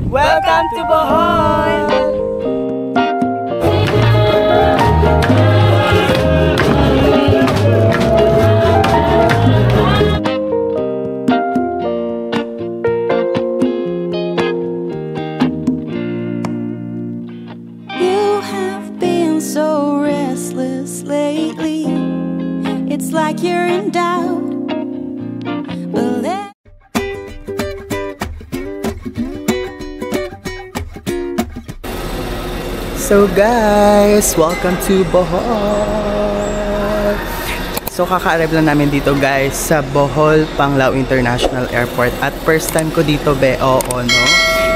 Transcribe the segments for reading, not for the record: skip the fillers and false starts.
Welcome to Bohol! You have been so restless lately. It's like you're in doubt. But then So guys, welcome to Bohol! So kaka-arrive lang namin dito guys sa Bohol Panglao International Airport. At first time ko dito oo no?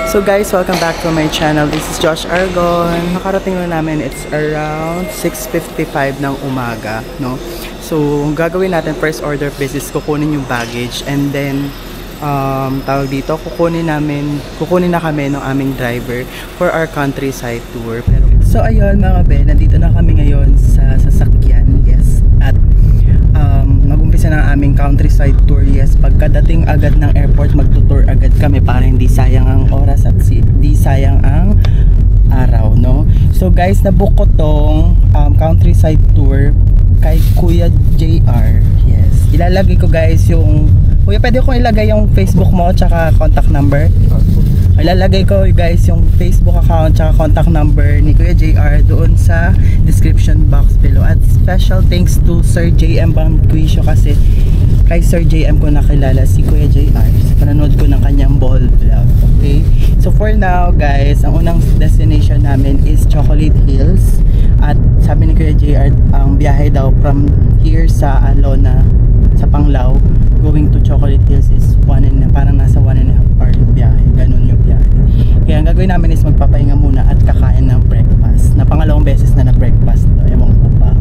So guys, welcome back to my channel. This is Josh Argon. Nakarating lang namin, it's around 6:55 ng umaga, no? So gagawin natin first order of business, kukunin yung baggage and then tawag dito, kukunin na kami ng aming driver for our countryside tour. Pero, so ayun mga be, nandito na kami ngayon sa sasakyan, yes. At mag-umpisa na aming countryside tour, yes. Pagkadating agad ng airport, magtutour agad kami para hindi sayang ang oras at hindi sayang ang araw, no? So guys, nabook ko tong countryside tour kay Kuya JR, yes. Ilalagay ko guys yung Kuya, pwede ko ilagay yung Facebook mo tsaka contact number. Ilalagay ko guys yung Facebook account tsaka contact number ni Kuya JR doon sa description box below. At special thanks to Sir JM Bangquisio kasi kay Sir JM ko nakilala si Kuya JR sa panonood ko ng kanyang Bohol vlog. Okay? So for now guys, ang unang destination namin is Chocolate Hills. At sabi ni Kuya JR, ang biyahe daw from here sa Alona, sa Panglao, going to Chocolate Hills is parang nasa 1.5 hour yung biyahe. Ganun yung biyahe. Kaya ang gagawin namin is magpapahinga muna at kakain ng breakfast. Na pangalawang beses na breakfast to. Ewan ko pa.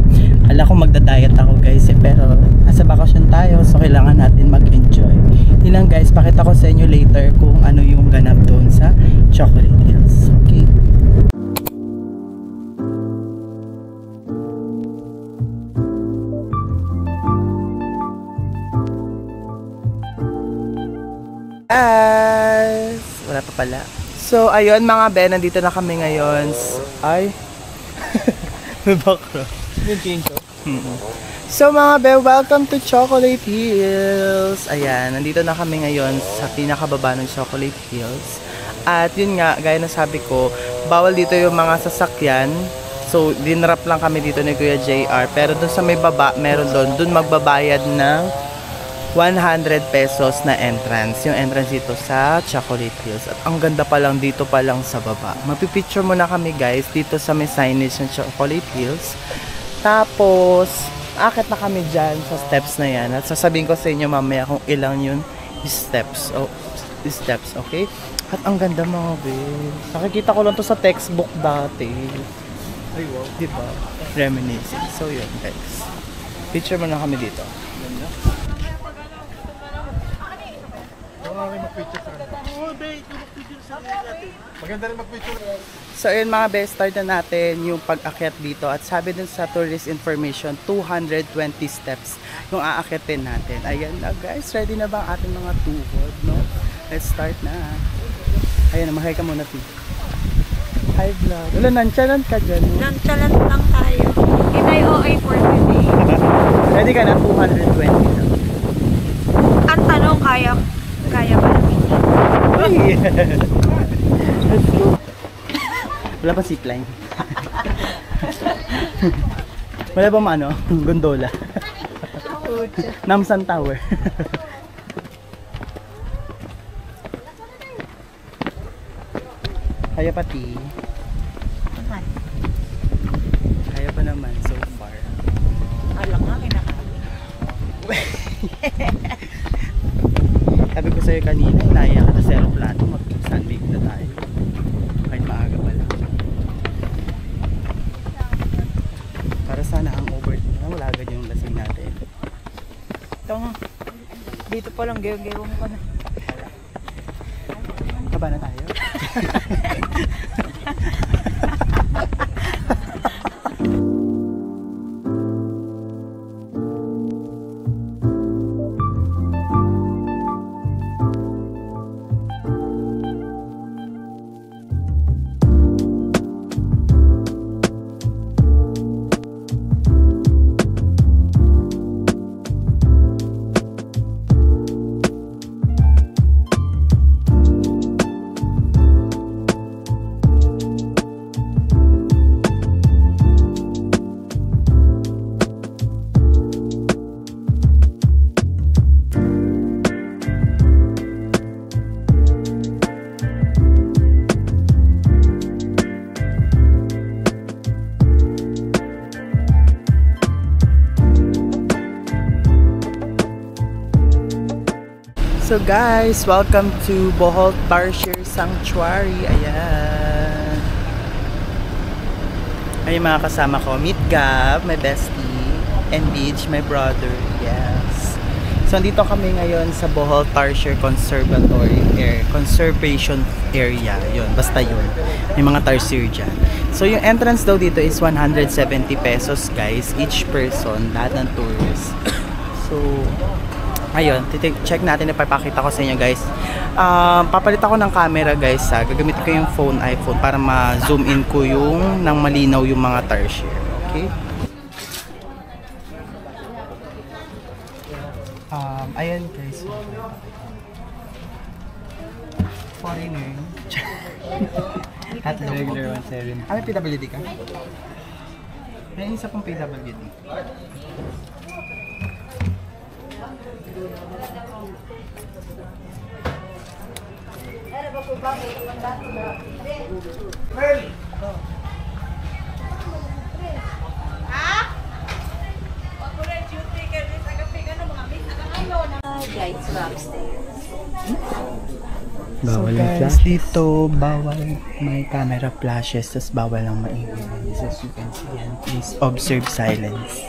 Ala ko magda-diet ako guys pero nasa bakasyon tayo so kailangan natin mag-enjoy. Yun lang guys, pakita ko sa inyo later kung ano yung ganap doon sa Chocolate Hills. Okay? Guys! Wala pa pala. So, ayun mga be, nandito na kami ngayon. Ay! May background. Yung change. So mga be, welcome to Chocolate Hills! Ayan, nandito na kami ngayon sa pinakababa ng Chocolate Hills. At yun nga, gaya na sabi ko, bawal dito yung mga sasakyan. So, dinrap lang kami dito ni Kuya JR. Pero dun sa may baba, meron dun magbabayad ng 100 pesos na entrance. Yung entrance dito sa Chocolate Hills. At ang ganda pa lang dito pa lang sa baba. Magpipicture muna kami guys dito sa may signage ng Chocolate Hills. Tapos, akit na kami dyan sa steps na yan. At sasabihin ko sa inyo mamaya kung ilang yun steps. Oh, steps, okay? At ang ganda mga babe. Nakikita ko lang to sa textbook dati. Ay wow, diba? Reminiscing. So yun guys. Picture muna kami dito. Ganda. Maganda rin mag-picture. So ayun mga best, start na natin yung pag-akyat dito. At sabi dun sa tourist information, 220 steps yung aakyatin natin. Ayan na guys, ready na ba ang ating mga tuhod, no? Let's start na. Ayan na, mahay ka muna, P. Hi vlog. Wala, nantsalan ka dyan. Nantsalan lang tayo. Inay OA for today. Ready ka na, 220 na. Ang tanong, kaya ba namin? Hey! Let's go. Wala pa zipline. Wala pa ano? Gondola. Namsan Tower. Kaya pati. Kaya pa naman so far. Alam nga, kinakain. Sabi ko sa'yo kanina, inaya ka na sa aeroplano, mag-sunbake na tayo. Kahit maaga pa lang. Para sana ang over, wala agad yung lasing natin. Ito nga. Dito pa lang, gayong-gayong ka na. Kaba na tayo? So guys, welcome to Bohol Tarsier Sanctuary. Ayan. Ay mga kasama ko, meet Gab, my bestie, and Beach, my brother. Yes. So andito kami ngayon sa Bohol Tarsier Conservation Area. Yun, basta yun. May mga tarsier dyan. So yung entrance daw dito is 170 pesos guys, each person, lahat ng tourists. So ayun, check natin, ipapakita ko sa inyo guys. Papalit ako ng camera guys ha. Gagamitin ko yung iPhone para ma-zoom in ko yung nang malinaw yung mga tarsier. Okay? Ayan guys. Foreigner. At regular 170. Ano PWD ka? May isa pong PWD. So guys, dito bawal may camera flashes, tas bawal lang maingay. As you can see yan, please observe silence.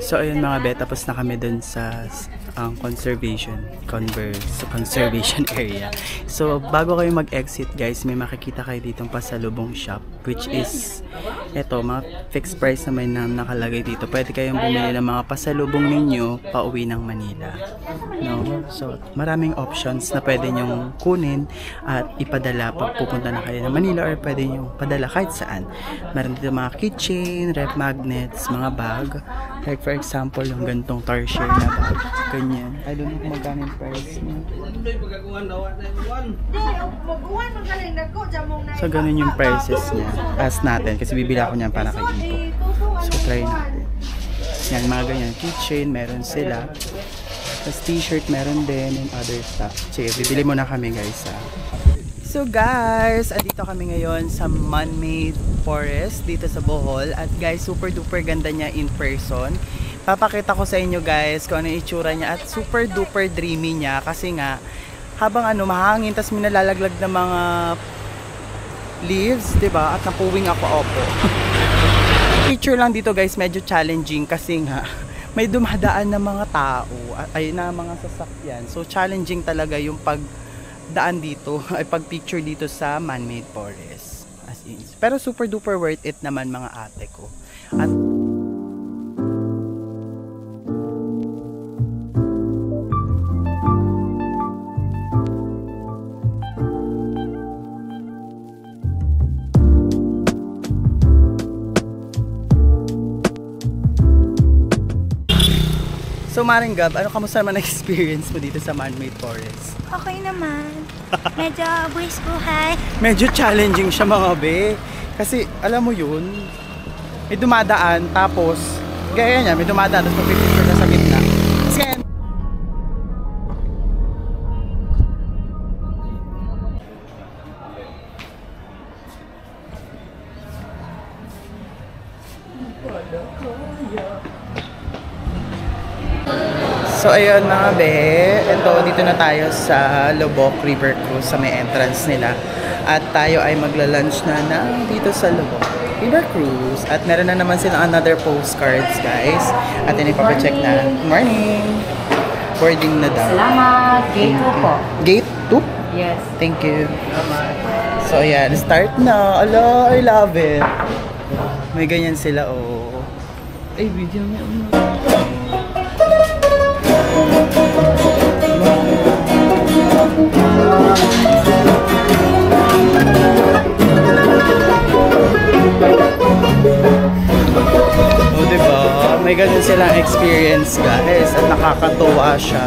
So ayun mga bet, tapos na kami dun sa conservation area. So bago kayo mag-exit guys, may makikita kayo ditong pasalubong shop, which is eto, mga fixed price naman na nakalagay dito. Pwede kayong bumili ng mga pasalubong ninyo pauwi ng Manila. No? So maraming options na pwede nyong kunin at ipadala pag pupunta na kayo ng Manila, or pwede nyong padala kahit saan. Meron dito mga keychain, ref magnets, mga bag. Like for example, yung gantong tarsier na bag. Ganyan. I don't know kung magkano yung price niya. So ganun yung prices niya. Ask natin kasi bibili ako niyan para kay Ipo. So try natin. Yan, mga ganyan. Keychain, meron sila. Tapos t-shirt meron din and other stuff. Sige, bibili muna kami guys ha. So guys, andito kami ngayon sa man-made forest dito sa Bohol. At guys, super duper ganda niya in person. Papakita ko sa inyo guys kung ano yung itsura niya. At super duper dreamy niya kasi nga habang mahangin, tas may nalalaglag na mga leaves, diba? At napuwing ako opo. Picture lang dito guys, medyo challenging kasi nga may dumadaan na mga tao, ay na mga sasakyan. So challenging talaga yung pagdaan dito, ay pag-picture dito sa man-made forest. As in. Pero super duper worth it naman mga ate ko. At so Maring Gab, ano kamusta naman experience mo dito sa man-made forest? Okay naman. Medyo buwis buhay. Medyo challenging siya mga be. Kasi alam mo yun, may dumadaan tapos, gaya niya, may dumadaan tapos magpipicture na sa gitna. Kasi So ayun mga be, ito dito na tayo sa Lubok River Cruise sa may entrance nila. At tayo ay magla-lunch na dito sa Lubok River Cruise. At meron na naman silang another postcards guys. At yun ipapacheck na. Good morning! Boarding na daw. Salamat! Gate 2 po. Gate 2? Yes. Thank you. So ayan, start na. Ala, I love it. May ganyan sila oh. Ay, video niya. Oh, diba? May ganun silang experience guys at nakakatuwa siya.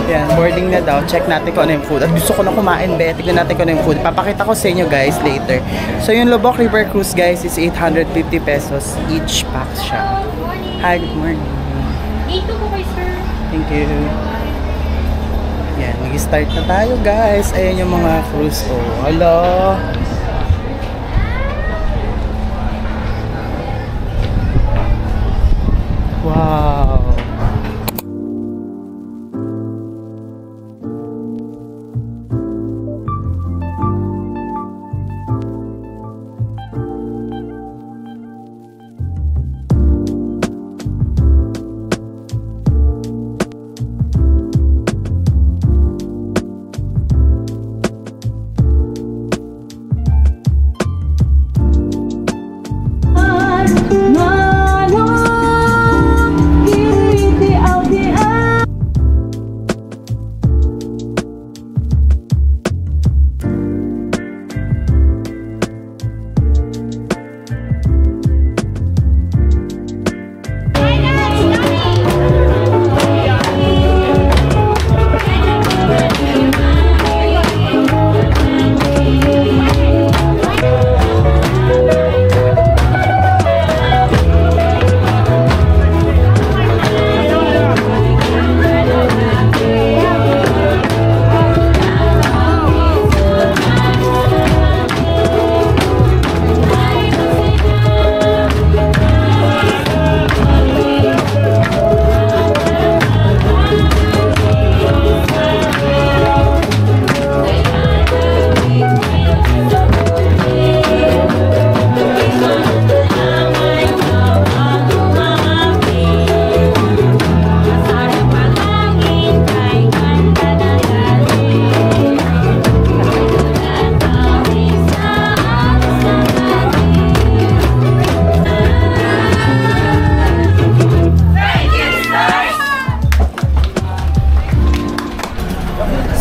Yan, boarding na daw. Check natin kung ano yung food. At gusto ko na kumain, be. Tignan natin kung ano yung food. Papakita ko sa inyo guys later. So yung Lubok River Cruise guys is 850 pesos each pack siya. Hi, good morning. Dito po kayo, sir. Thank you. Yan, mag-start na tayo guys. Ayan yung mga cruise ko. Hello. Wow.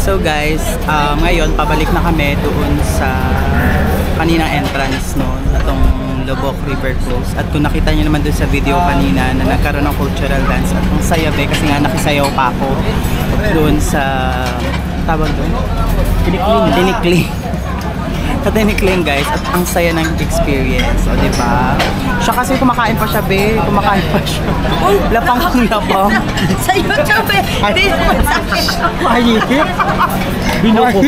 So guys, ngayon pabalik na kami doon sa kaninang entrance no, itong Lubok River Cruise. At kung nakita niyo naman doon sa video kanina na nagkaroon ng cultural dance at ang saya be kasi nga nakisayaw pa ako doon sa tawag doon? Tinikling. Sa Tinikling guys at ang saya ng experience, o diba? Siya kasi kumakain pa siya be, kumakain pa siya. Lapang kong lapang. Sa YouTube eh. Hindi naman sa akin. Mahihip. Binuko.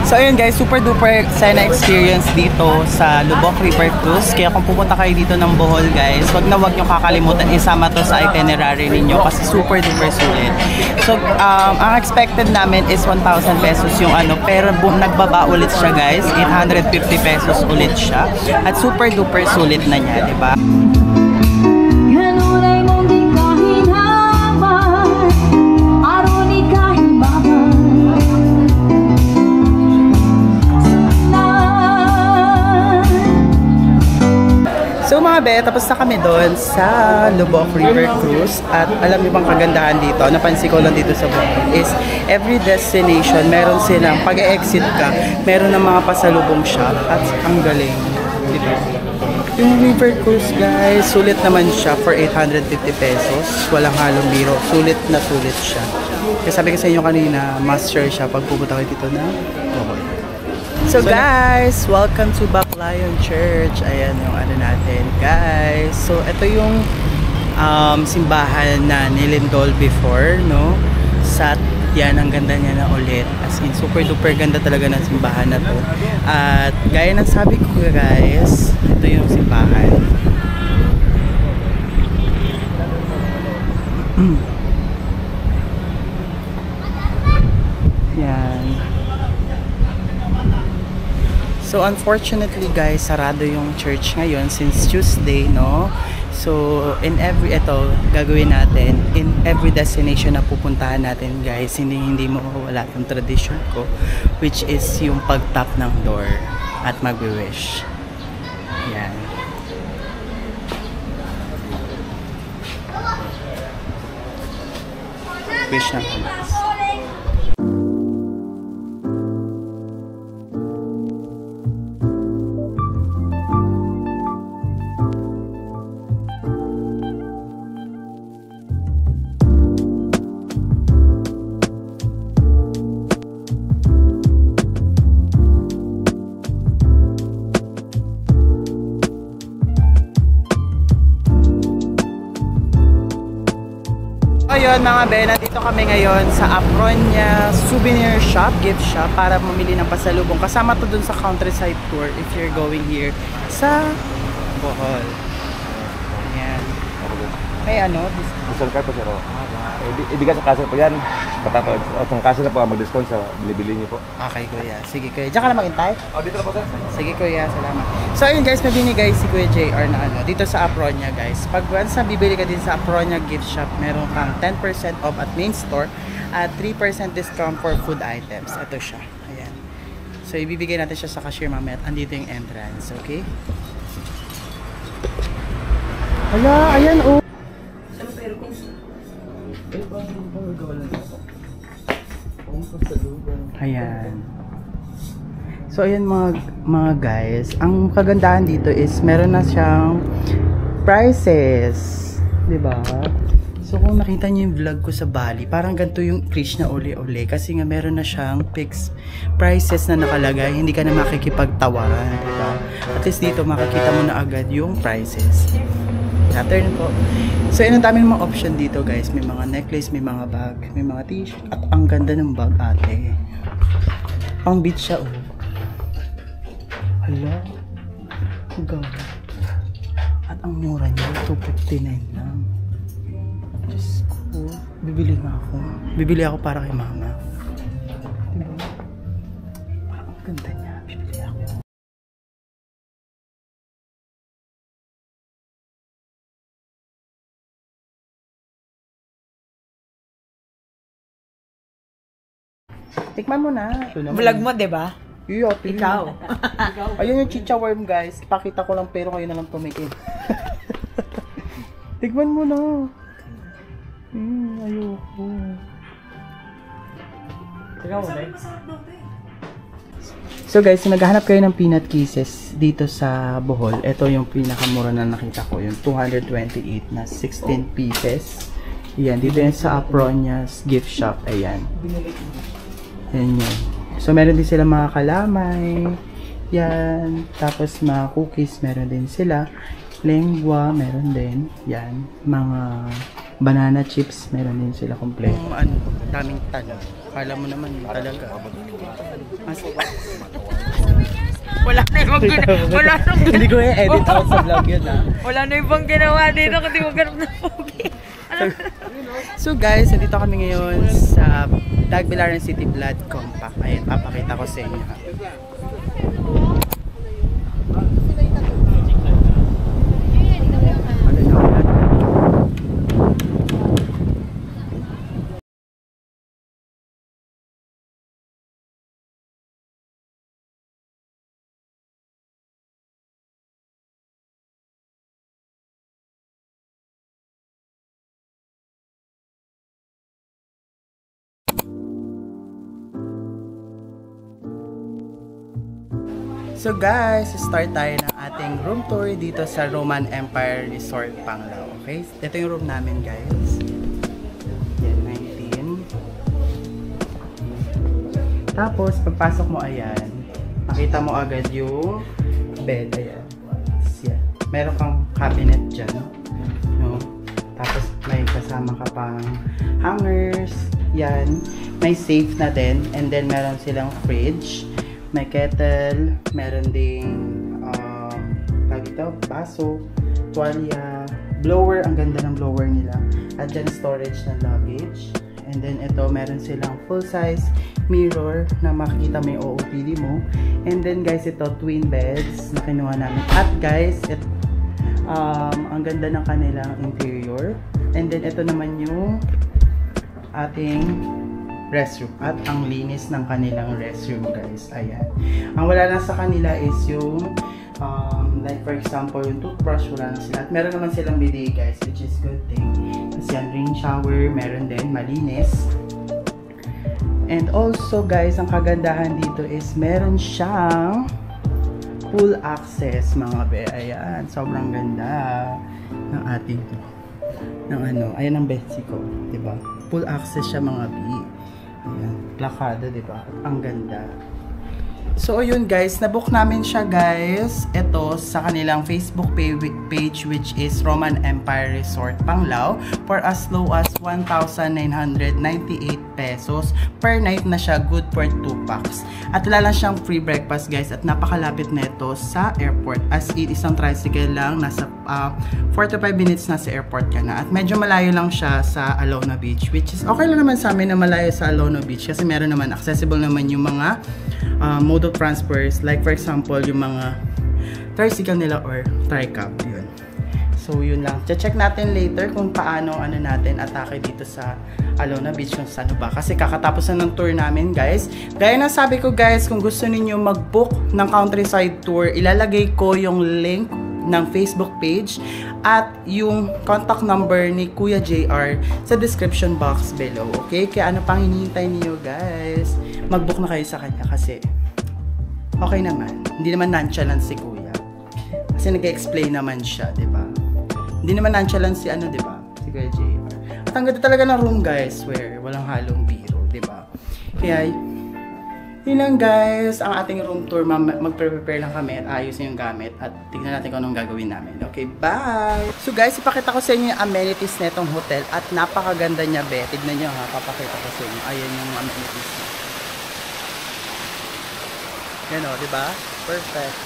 So ayun guys, super duper sana experience dito sa Lubok River Cruise. Kaya kung pupunta kayo dito ng Bohol guys, wag nyo kakalimutan isama to sa itinerary ninyo kasi super duper sulit. So ang expected namin is 1,000 pesos yung ano, pero nagbaba ulit siya guys, 850 pesos ulit siya. At super duper sulit na niya, diba? So mga be, tapos na kami doon sa Lubok River Cruise. At alam niyo bang kagandahan dito, napansin ko lang dito sa Bohol, is every destination, meron silang, pag-exit ka, meron ng mga pasalubong shop. At ang galing, diba? Yung River Cruise guys, sulit naman siya for 850 pesos. Walang halong biro, sulit na sulit siya. Kasi sabi ko sa inyo kanina, must share siya pag pupunta kayo dito na Bohol. So guys, welcome to Baclayon Church. Ayan yung ano natin guys. So ito yung simbahan na nilindol before, no? Sa yan, ang ganda niya na ulit. As in, super duper ganda talaga ng simbahan na to. At gaya ng sabi ko guys, ito yung simbahan. Yan. So unfortunately guys, sarado yung church ngayon since Tuesday, no? So gagawin natin in every destination na pupuntahan natin guys, hindi mawawala yung tradition ko, which is yung pag-tap ng door at mag-wish. Yan. Wish na guys. Ayun mga be, nandito kami ngayon sa Apronia Souvenir Shop, gift shop para mamili ng pasalubong. Kasama to dun sa countryside tour if you're going here sa Bohol. Ayan. May ano? Discount card po sir. Ibigay sa kasya po yan. Patapos, ang kasya na po mag-discount sa bilibili niyo po. Okay kuya. Sige kuya. Diyan ka na maghintay? Dito na po sir. Sige kuya, salamat. So ayun guys, may binigay si Kuya JR na ano, dito sa Apronia guys. Pag once na bibili ka din sa Apronia gift shop, meron kang 10% off at main store at 3% discount for food items. Ito siya. Ayan. So ibibigay natin siya sa cashier mamaya at andito yung entrance, okay? Hala, ayan oh. Ayan. So ayan mga guys, ang kagandahan dito is meron na siyang prices, 'di ba? So kung nakita niyo yung vlog ko sa Bali, parang ganito yung Krishna Ole kasi nga meron na siyang fixed prices na nakalagay, hindi ka na makikipagtawaran, 'di ba? At least dito makikita mo na agad yung prices. Turn po. So yun, ang dami ng mga option dito guys. May mga necklace, may mga bag, may mga t-shirt. At ang ganda ng bag ate. Pang beach siya oh. Hala. Ang ganda. At ang mura niya, 259 lang. Diyos ko. Bibili nga ako. Bibili ako para kay mama. Diba? Ang ganda niya. Bibili ako. Tikman mo na. Vlog mo, diba? Iyo, Ikaw. Ayun yung chicha worm guys. Pakita ko lang pero kayo na lang tumikin. Tikman mo na. Ayoko. So guys, naghahanap kayo ng peanut kisses dito sa Bohol. Ito yung pinakamura na nakita ko. Yung 228 na 16 pieces. Ayan, dito yan sa Apronia's gift shop. Ayan. Ayan yun. So, meron din sila mga kalamay. Yan. Tapos, mga cookies, meron din sila. Lengua, meron din. Yan. Mga banana chips, meron din sila kompleto. Ano, daming tanong. Kala mo naman talaga. Wala na ibang ginawa. Hindi ko i-edit out sa vlog yun ha. Wala na ibang ginawa dito kundi maghanap na pogi. So guys, nandito kami ngayon sa Tagbilaran City Blood Compact. Ayan, papakita ko sa inyo. So guys, start tayo ng ating room tour dito sa Roman Empire Resort Panglao. Okay? Ito yung room namin guys. Yan, 19. Tapos, pagpasok mo ayan, makita mo agad yung bed. Ayan. Yan. Meron kang cabinet dyan. No? Tapos, may kasama ka pang hangers. Yan. May safe na din. And then, meron silang fridge. May kettle, meron ding baso, tuwalya, blower, ang ganda ng blower nila. At dyan storage ng luggage. And then ito, meron silang full size mirror na makikita may OOTD mo. And then guys, ito twin beds na kinuha namin. At guys, ang ganda ng kanilang interior. And then ito naman yung ating restroom. At ang linis ng kanilang restroom guys. Ayan. Ang wala lang sa kanila is yung like for example, yung toothbrush, wala na sila. At meron naman silang bidet guys, which is good thing. Kasi yan, rain shower, meron din, malinis. And also guys, ang kagandahan dito is meron siyang full access mga be. Ayan, sobrang ganda ng ating ayan ang Betsy ko, 'di ba? Full access siya mga be. Ayan, plakado, 'di ba? Ang ganda. So, yun guys, nabook namin siya guys, ito sa kanilang Facebook page which is Roman Empire Resort Panglao for as low as 1,998 pesos per night na siya, good for 2 packs. At wala lang siyang free breakfast guys at napakalapit nito sa airport, as in isang tricycle lang, nasa 4 to 5 minutes na sa airport ka na. At medyo malayo lang siya sa Alona Beach, which is okay lang naman sa amin na malayo sa Alona Beach kasi meron naman, accessible naman yung mga mode of transfers, like for example yung mga tricycle nila or tricab, yun. So yun lang, check natin later kung paano natin atake dito sa Alona Beach kung saan ba, kasi kakatapos na ng tour namin guys. Gaya na sabi ko guys, kung gusto niyo mag-book ng countryside tour, ilalagay ko yung link ng Facebook page at yung contact number ni Kuya JR sa description box below, okay? Kaya ano pang hinihintay niyo guys, mag-book na kayo sa kanya kasi okay naman, hindi naman nonchalant si Kuya kasi nag-explain naman siya, di ba? Hindi naman nonchalant si di ba? Si Kuya JR. At ang ganda talaga ng room guys, where walang halong biro, di ba? Kaya yun lang guys, ang ating room tour. Magpre-prepare lang kami at ayusin yung gamit at tignan natin kung anong gagawin namin. Okay, bye! So guys, ipakita ko sa inyo yung amenities na itong hotel at napakaganda niya be. Tignan nyo ha, papakita ko sa inyo. Ayan yung amenities niya. Yan o, diba? Perfect.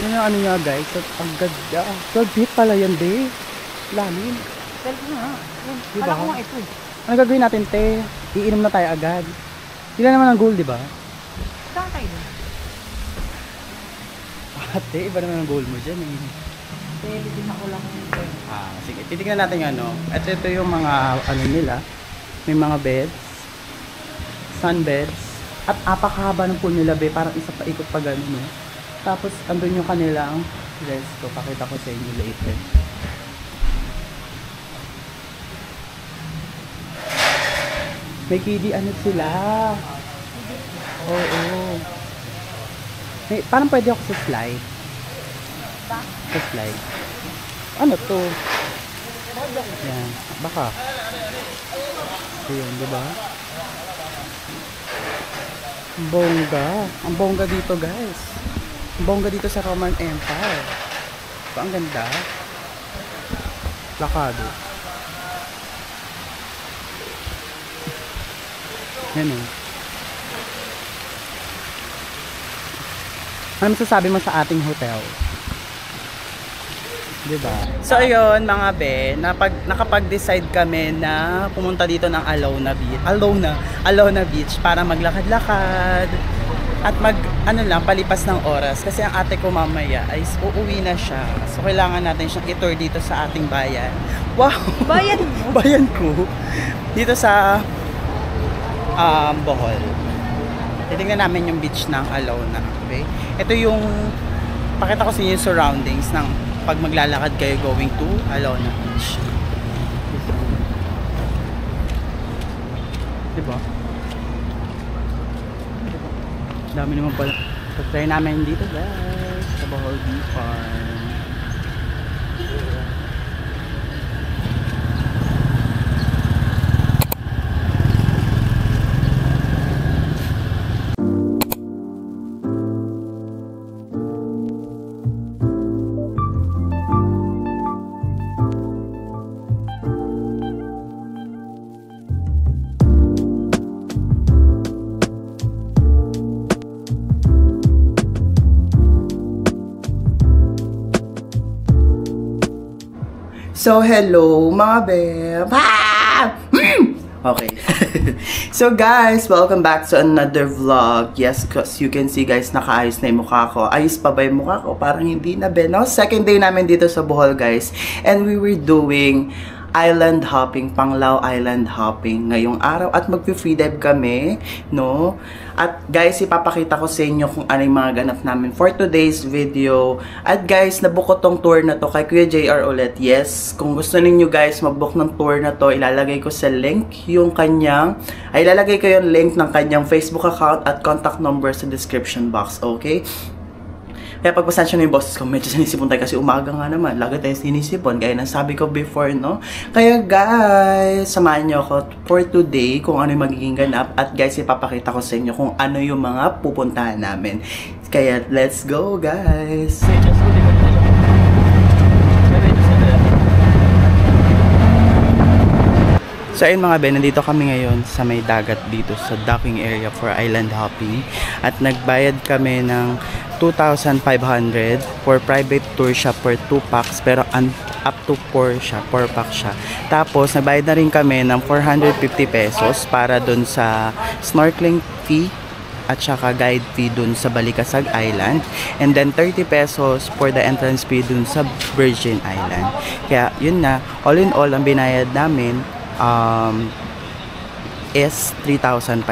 Yan yung niya guys, at ang ganda. 12 feet pala yan be. Lalim. 12 na. Diba? Kala ko nga ito. Ano gagawin natin te? Iinom na tayo agad. Sila naman ang goal, di ba? Saan tayo doon? Ate, iba naman ang goal mo dyan eh. Pwede din ako lang ito. Sige, titignan natin yung At ito yung mga, nila. May mga beds. Sunbeds. At apakahaba ng pool nila, be. Parang isa pa ikot pa gano'n, no? Tapos, andun yung kanilang resto. Pakita ko sa inyo later. May kiddie sila. Oo. May, parang pwede ako sa slide. Sa slide. Ano to? Yan. Baka. So yun, diba? Ang bongga. Ang bongga dito guys. Ang bongga dito sa Roman Empire. So, ang ganda. Plakado. Yan o. Ano masasabi mo sa ating hotel? Diba? So ayun mga be, nakapag-decide kami na pumunta dito ng Alona Beach para maglakad-lakad at palipas ng oras kasi ang ate ko mamaya ay uuwi na siya. So kailangan natin siyang i-tour dito sa ating bayan. Wow! Bayan mo? Bayan ko. Dito sa Bohol. Titingnan namin yung beach ng Alona. Okay? Ito yung pakita ko sa inyo yung surroundings ng pag maglalakad kayo going to Alona Beach. Diba? Dami naman pala. So, try namin dito guys sa Bohol Beach Farm. So, hello mga beb! Okay. So guys, welcome back to another vlog. Yes, cause you can see guys, nakaayos na yung mukha ko. Ayos pa ba yung mukha ko? Parang hindi na be, no? Second day namin dito sa Bohol guys. And we were doing island hopping, Panglao island hopping ngayong araw at magpi-free dive kami, no? At guys, ipapakita ko sa inyo kung ano yung mga ganap namin for today's video. At guys, nabook ko tong tour na to kay Kuya JR ulit. Yes, kung gusto niyo guys mag-book ng tour na to, ilalagay ko sa link yung kanyang, ilalagay ko yung link ng kanyang Facebook account at contact number sa description box, okay? Kaya pagpasensya na yung boses ko, medyo sinisipon tayo kasi umaga nga naman. Lagi tayo sinisipon, gaya ng sabi ko before, no? Kaya guys, samahan nyo ako for today kung ano yung magiging ganap. At guys, ipapakita ko sa inyo kung ano yung mga pupuntahan namin. Kaya let's go guys! So ayun mga ben, nandito kami ngayon sa may dagat dito sa docking area for island hopping. At nagbayad kami ng 2,500 for private tour siya for 2 packs pero up to 4 siya, 4 packs siya. Tapos nagbayad na rin kami ng 450 pesos para dun sa snorkeling fee at saka guide fee dun sa Balikasag Island, and then 30 pesos for the entrance fee dun sa Virgin Island. Kaya yun na, all in all ang binayad namin is 3,500.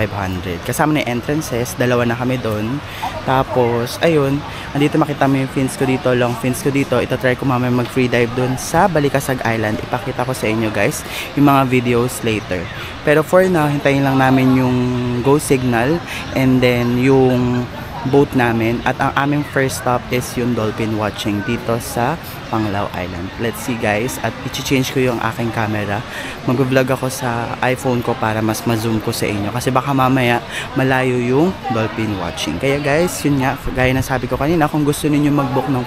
Kasama na yung entrances, dalawa na kami doon. Tapos, ayun, andito makita mo yung fins ko dito, long fins ko dito. Ito try ko mamaya mag free dive doon sa Balikasag Island. Ipakita ko sa inyo guys yung mga videos later. Pero for now, hintayin lang namin yung go signal and then yung boat namin. At ang aming first stop is yung dolphin watching dito sa Panglao Island. Let's see guys. At i-change ko yung aking camera. Mag-vlog ako sa iPhone ko para mas ma-zoom ko sa inyo. Kasi baka mamaya malayo yung dolphin watching. Kaya guys, yun nga. Gaya na sabi ko kanina, kung gusto niyo mag-book ng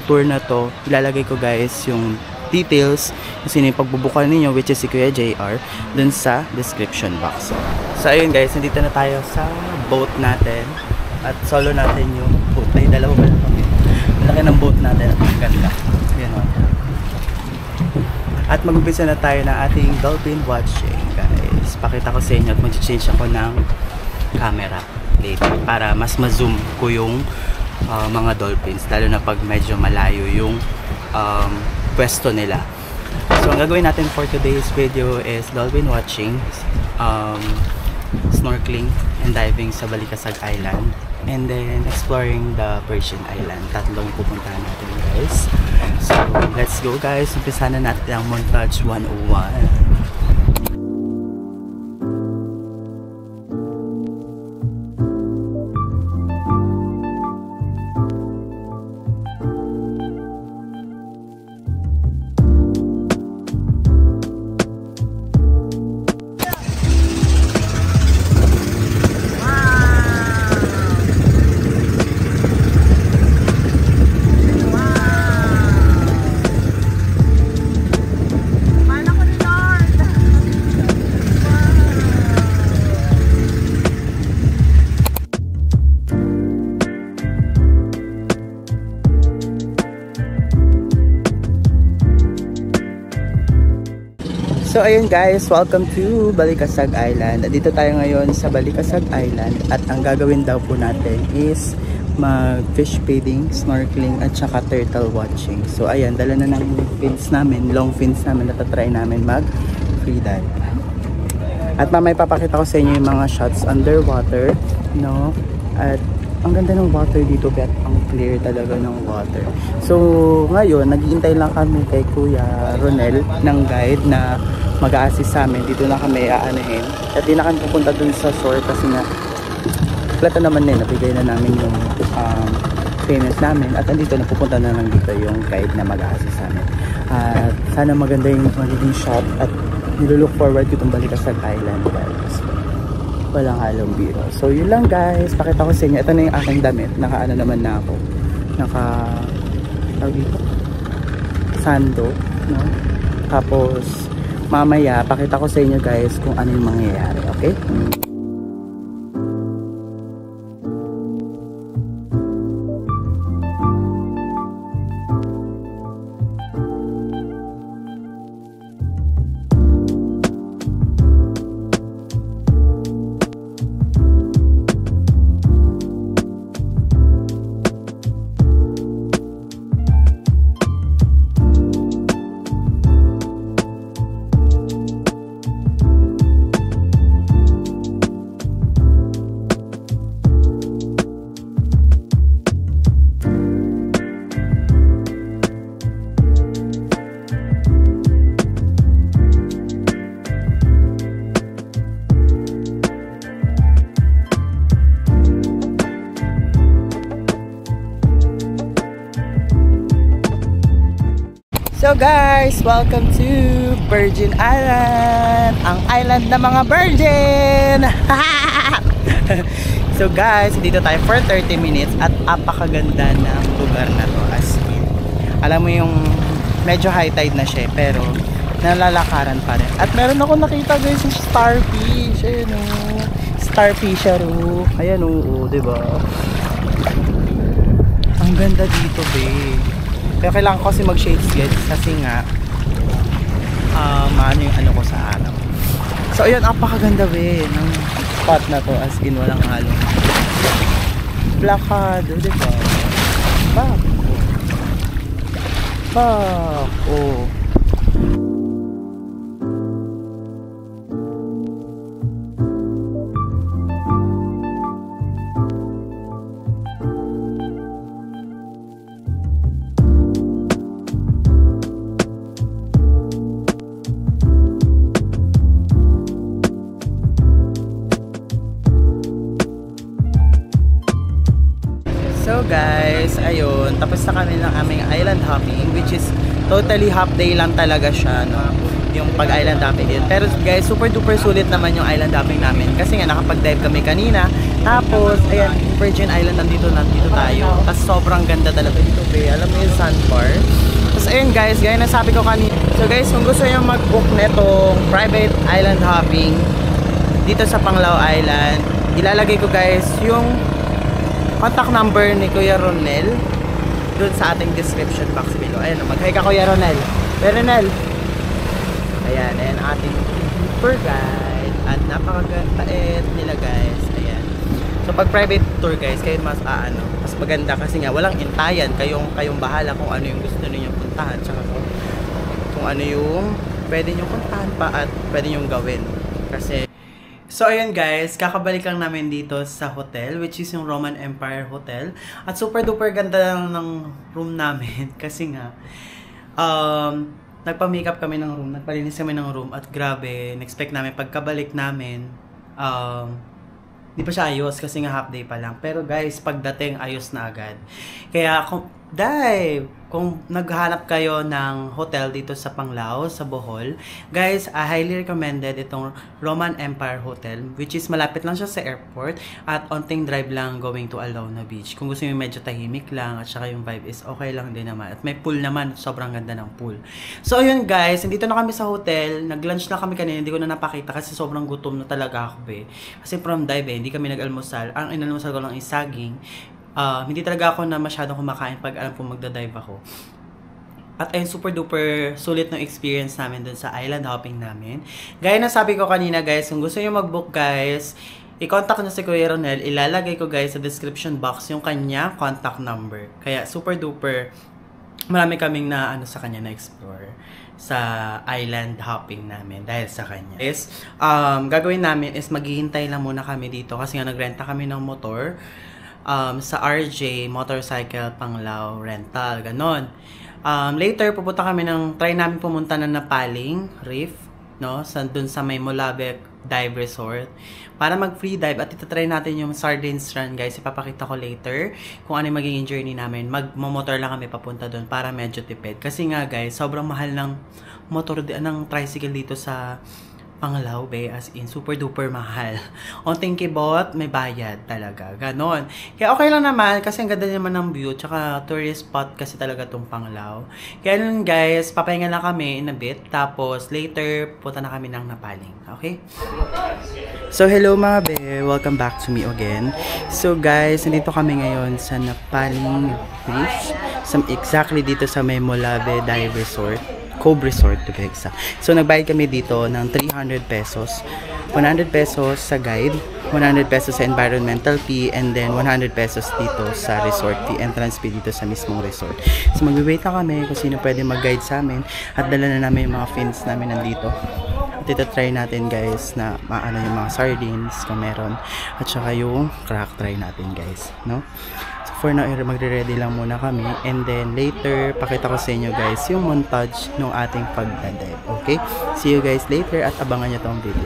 tour na to, ilalagay ko guys yung details kasi yung pagbubukan ninyo, which is si Kuya JR, dun sa description box. So ayun guys, nandito na tayo sa boat natin at solo natin yung boat. Ay, dalawa ba ito? Laki ng boat natin at ang ganda. Ayan o. At mag-umpisa na tayo ng ating dolphin watching guys. Pakita ko sa inyo at mag-change ako ng camera later para mas ma-zoom ko yung mga dolphins, lalo na pag medyo malayo yung pwesto nila. So ang gagawin natin for today's video is dolphin watching, snorkeling and diving sa Balikasag Island, and then exploring the Virgin Island. Tatlong pupuntahan natin guys. So let's go guys, umpisa na natin ang Montage 101. So ayun guys, welcome to Balikasag Island. Dito tayo ngayon sa Balikasag Island at ang gagawin daw po natin is mag fish feeding, snorkeling at saka turtle watching. So ayan, dala na ng fins namin, long fins namin, natatry namin mag free dive. At mamaya papakita ko sa inyo yung mga shots underwater, no? At ang ganda ng water dito, at ang clear talaga ng water. So ngayon, naghihintay lang kami kay Kuya Ronel ng guide na mag-a-assist sa amin. Dito na kami aanahin. At di na kami pupunta dun sa shore kasi nga plata naman din, nabigay na namin yung payments namin. At andito na, pupunta na lang dito yung guide na mag-a-assist sa amin. At sana maganda yung magiging shot at nilulook forward ko itong Balikasag Island guys. Walang halong biro. So yun lang guys, pakita ko sa inyo. Ito na yung aking damit. Naka-ano naman na ako. Sando, no? Tapos mamaya pakita ko sa inyo guys kung ano yung mangyayari, okay? So guys, welcome to Virgin Island, ang island ng mga virgin. So guys, dito tayo for 30 minutes at apakaganda ng lugar na to, as in. Alam mo yung medyo high tide na siya, pero nalalakaran pa rin. At meron ako nakita guys yung starfish. Ayan o, starfish siya ro. Ayan o, diba? Ang ganda dito, babe. Pero kailangan ko kasi mag-shades guys kasi nga maano yung ano ko sa araw. So ayun, apakaganda babe ng spot na to, as in walang halong blakado, diba? Oh. So guys, ayun, tapos na kami ng aming island hopping, which is totally half day lang talaga siya, no? Yung pag-island hopping din. Pero guys, super duper sulit naman yung island hopping namin kasi nga nakapag-dive kami kanina. Tapos, ayan, Virgin Island nandito tayo. Tapos sobrang ganda talaga dito, alam mo yung sandbar. Tapos ayun guys, gaya na sabi ko kanina. So guys, kung gusto nyo mag-book netong private island hopping dito sa Panglao Island, ilalagay ko guys yung contact number ni Kuya Ronel doon sa ating description box below. Ayan, mag-hi ka Kuya Ronel. Kuya Ronel. Ayan, ayan ating tour guide. At napakaganda nila guys. Ayan. So pag private tour guys, kayo mas maganda kasi nga walang intayan. Kayong bahala kung ano yung gusto niyo puntahan. Tsaka kung ano yung pwede niyo puntahan pa at pwede niyo gawin. Kasi so ayun guys, kakabalik lang namin dito sa hotel, which is yung Roman Empire Hotel. At super duper ganda lang ng room namin kasi nga nagpa-makeup kami ng room, nagpalinis kami ng room at grabe, na-expect namin pagkabalik namin di pa siya ayos kasi nga half day pa lang. Pero guys, pagdating ayos na agad. Kaya kung naghahanap kayo ng hotel dito sa Panglao, sa Bohol, guys, I highly recommended itong Roman Empire Hotel, which is malapit lang siya sa airport at onting drive lang going to Alauna Beach. Kung gusto niyo medyo tahimik lang at saka yung vibe is okay lang din naman. At may pool naman, sobrang ganda ng pool. So ayun guys, nandito na kami sa hotel. Nag-lunch na kami kanina, hindi ko na napakita kasi sobrang gutom na talaga ako Kasi from dive hindi kami nag-almusal. Ang inalmusal ko lang is saging. Hindi talaga ako na masyadong kumakain pag alam kong magda-dive ako. At ayun, super duper sulit ng experience namin dun sa island hopping namin. Gaya na sabi ko kanina guys, kung gusto nyo mag-book guys, i-contact nyo si Kuya Ronel. Ilalagay ko guys sa description box yung kanya contact number. Kaya super duper marami kaming na sa kanya na explore sa island hopping namin dahil sa kanya. Gagawin namin is maghihintay lang muna kami dito kasi nga nagrenta kami ng motor sa RJ Motorcycle Panglao Rental, ganon. Later pupunta kami try namin pumunta na Napaling Reef, no? Dun sa may Molabek Dive Resort para mag free dive at itatry natin yung Sardines Run guys. Ipapakita ko later kung ano yung magiging journey namin. Magmomotor lang kami papunta dun para medyo tipid kasi nga guys, sobrang mahal ng motor ng tricycle dito sa Panglao as in super duper mahal. Onting kibot, may bayad talaga. Ganon. Kaya okay lang naman kasi ang ganda naman ng view tsaka tourist spot kasi talaga tong Panglao. Kaya nun guys, papahinga lang kami in a bit tapos later punta na kami ng Napaling. Okay? So hello mga be, welcome back to me again. So guys, nandito kami ngayon sa Napaling Beach. Exactly dito sa may Molabe Dive Resort. Cove Resort to be exact. So nagbayad kami dito ng 300 pesos. 100 pesos sa guide, 100 pesos sa environmental fee, and then 100 pesos dito sa resort fee, entrance fee dito sa mismong resort. So mag-wait na kami kung sino pwede mag-guide sa amin at dala na namin yung mga fins namin nandito. At ito try natin guys na maano yung mga sardines kung meron at saka yung crack try natin guys, no? For now, magre-ready lang muna kami and then later, pakita ko sa inyo guys yung montage ng ating pag-dive. Okay? See you guys later at abangan nyo tong video.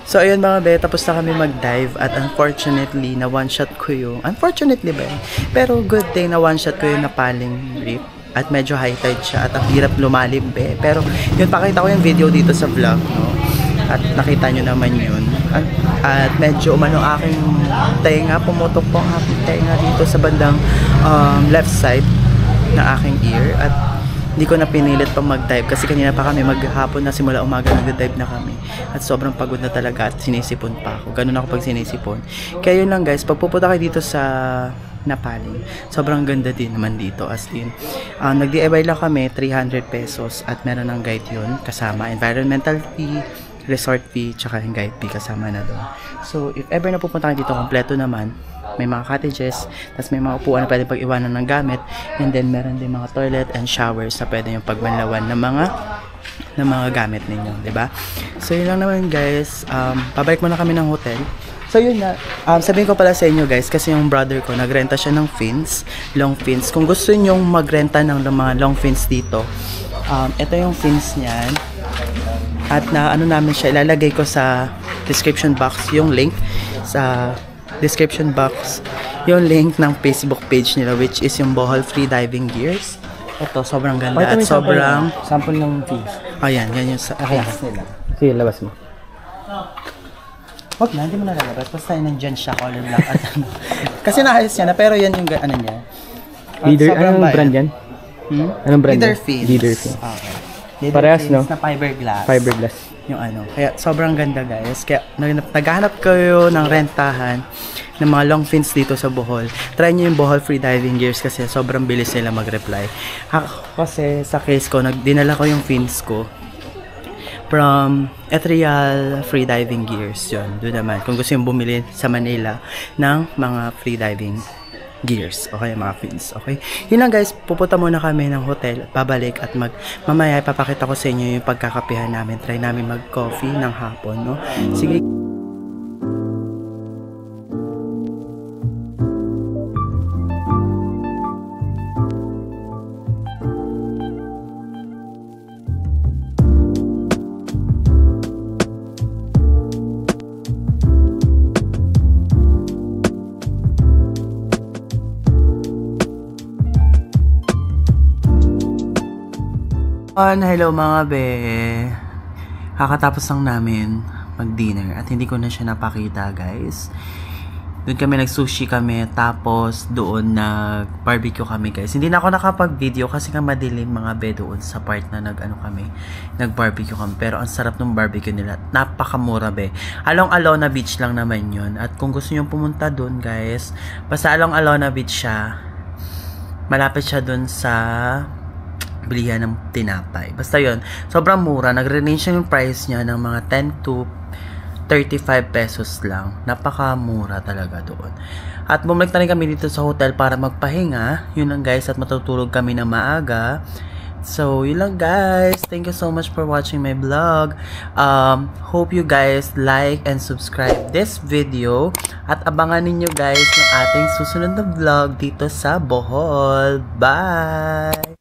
So, ayun mga be, tapos na kami mag-dive at unfortunately, na one-shot ko yung, unfortunately ba, pero good thing na one-shot ko yung napaling reef at medyo high tide siya at ang hirap lumalim be. Pero, yun, pakita ko yung video dito sa vlog, no? At nakita nyo naman yun. At medyo umano aking tenga, pumutok po ang aking tenga dito sa bandang left side na aking ear. At hindi ko na pinilit pang mag-dive kasi kanina pa kami maghapon na simula umaga nag-dive na kami. At sobrang pagod na talaga at sinisipon pa ako. Ganun ako pag sinisipon. Kaya yun lang guys, pag pupunta kayo dito sa Napaling, sobrang ganda din naman dito. As in, nag-DIY lang kami, 300 pesos at meron ng guide yun kasama environmental fee, resort fee, tsaka yung guide fee kasama na doon. So, if ever na pupunta kayo dito, kompleto naman. May mga cottages, tapos may mga upuan na pwede pag-iwanan ng gamit, and then meron din mga toilet and showers na pwede yung pagbanlawan ng mga gamit ninyo, di ba? So, yun lang naman guys. Pabalik muna kami ng hotel. So, yun na. Sabihin ko pala sa inyo guys, kasi yung brother ko, nagrenta siya ng fins, long fins. Kung gusto nyong magrenta ng mga long fins dito, ito yung fins niyan. At na ano namin siya, ilalagay ko sa description box yung link sa description box yung link ng Facebook page nila, which is yung Bohol Free Diving Gears. Ito, sobrang ganda at sobrang sample ng fees. Ayan, yan yung sa face nila. Sige, labas mo. Wag na, hindi mo nalalabas. Basta nandyan siya, color black at ano. Kasi naayos niya na, pero yan yung ano niya. Leader, anong brand yan? Anong brand Leader yan? Fins. Leader Fins. Okay. Leader Parehas, Fins no? na fiberglass. Fiberglass. Yung ano. Kaya sobrang ganda guys. Kaya naghahanap kayo ng rentahan ng mga long fins dito sa Bohol. Try nyo yung Bohol Free Diving Gears kasi sobrang bilis nila mag-reply. Kasi sa case ko, dinala ko yung fins ko from Etrial Free Diving Gears. Yun, doon naman. Kung gusto yung bumili sa Manila ng mga free diving gears. Okay, mga fins. Okay? Yun lang guys, pupunta muna kami ng hotel, babalik at mamaya ipapakita ko sa inyo yung pagkakapihan namin. Try namin mag-coffee ng hapon, no? Sige. Hello mga be. Kakatapos lang namin mag-dinner at hindi ko na siya napakita guys. Doon kami nag-sushi kami, tapos doon nag-barbecue kami guys. Hindi na ako nakapag-video kasi nga madilim mga be doon sa part na nag-barbecue kami. Pero ang sarap ng barbecue nila. Napakamura be. Along Alona Beach lang naman yun. At kung gusto nyo pumunta doon guys, basta along Alona Beach siya. Malapit siya doon sa bilihan ng tinapay. Basta yun, sobrang mura. Nagre-range yung price niya ng mga 10 to 35 pesos lang. Napakamura talaga doon. At bumalik na rin kami dito sa hotel para magpahinga. Yun lang guys, at matutulog kami na maaga. So, yun lang guys. Thank you so much for watching my vlog. Hope you guys like and subscribe this video. At abangan ninyo guys yung ating susunod na vlog dito sa Bohol. Bye!